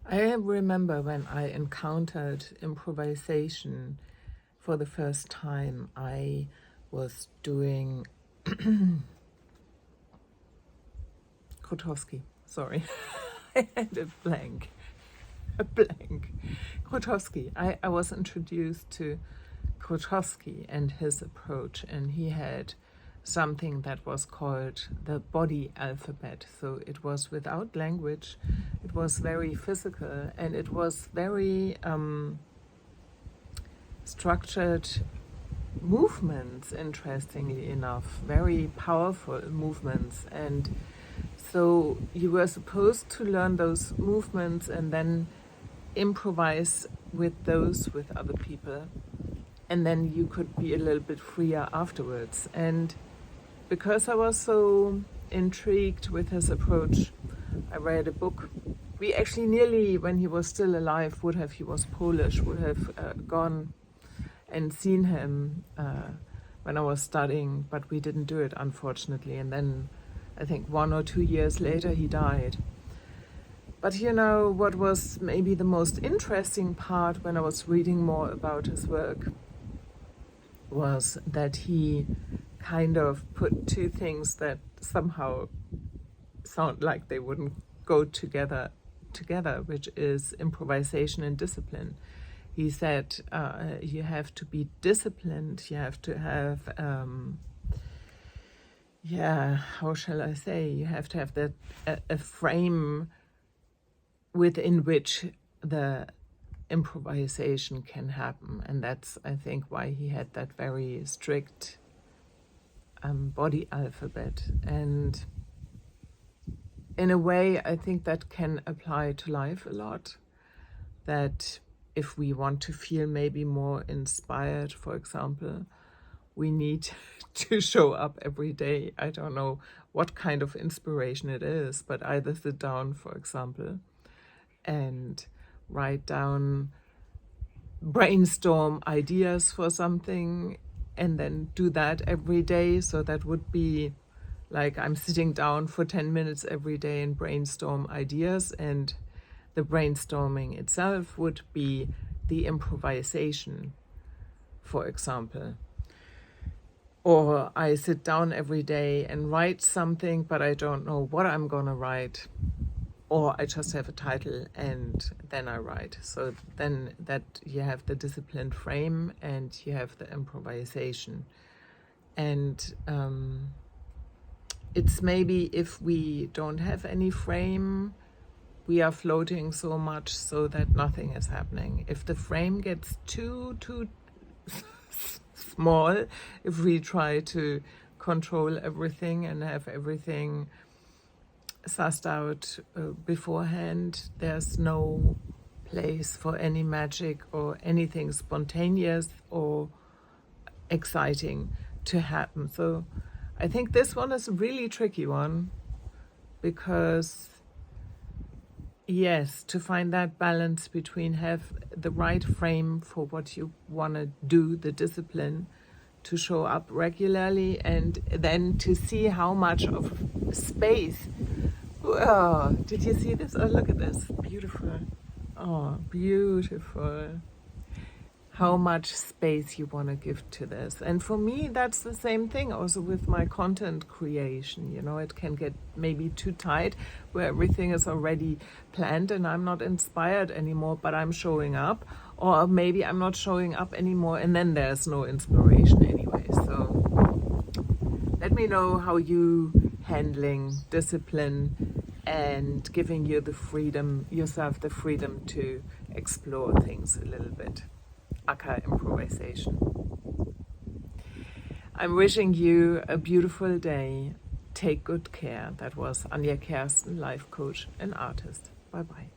I remember when I encountered improvisation for the first time. I was doing Grotowski, sorry. I had a blank. Grotowski. I was introduced to Grotowski and his approach, and he had something that was called the body alphabet. So it was without language, it was very physical, and it was very structured movements, interestingly enough, very powerful movements. And so you were supposed to learn those movements and then improvise with those with other people, and then you could be a little bit freer afterwards. And because I was so intrigued with his approach, I read a book. We actually nearly, when he was still alive, he was Polish, would have gone and seen him when I was studying, but we didn't do it, unfortunately. And then I think 1 or 2 years later he died. But you know what was maybe the most interesting part when I was reading more about his work was that he kind of put two things that somehow sound like they wouldn't go together, which is improvisation and discipline. He said you have to be disciplined, you have to have, how shall I say, you have to have that a frame within which the improvisation can happen. And that's, I think, why he had that very strict body alphabet. And in a way, I think that can apply to life a lot, that if we want to feel maybe more inspired, for example, we need to show up every day. I don't know what kind of inspiration it is, but either sit down, for example, and write down, brainstorm ideas for something, and then do that every day. So that would be like I'm sitting down for 10 minutes every day and brainstorm ideas, and the brainstorming itself would be the improvisation, for example. Or I sit down every day and write something, but I don't know what I'm gonna write. Or I just have a title and then I write. So then that you have the disciplined frame and you have the improvisation. And it's maybe if we don't have any frame, we are floating so much so that nothing is happening. If the frame gets too small, if we try to control everything and have everything sussed out beforehand, there's no place for any magic or anything spontaneous or exciting to happen. So I think this one is a really tricky one, because yes, to find that balance between have the right frame for what you want to do, the discipline, to show up regularly, and then to see how much of space. Oh, did you see this? Oh, look at this. Beautiful. Oh, beautiful. How much space you want to give to this. And for me, that's the same thing also with my content creation. You know, it can get maybe too tight where everything is already planned and I'm not inspired anymore, but I'm showing up. Or maybe I'm not showing up anymore and then there's no inspiration anyway. So let me know how you handling discipline and giving you the freedom, yourself the freedom to explore things a little bit. Aka improvisation. I'm wishing you a beautiful day. Take good care. That was Anja Kersten, life coach and artist. Bye-bye.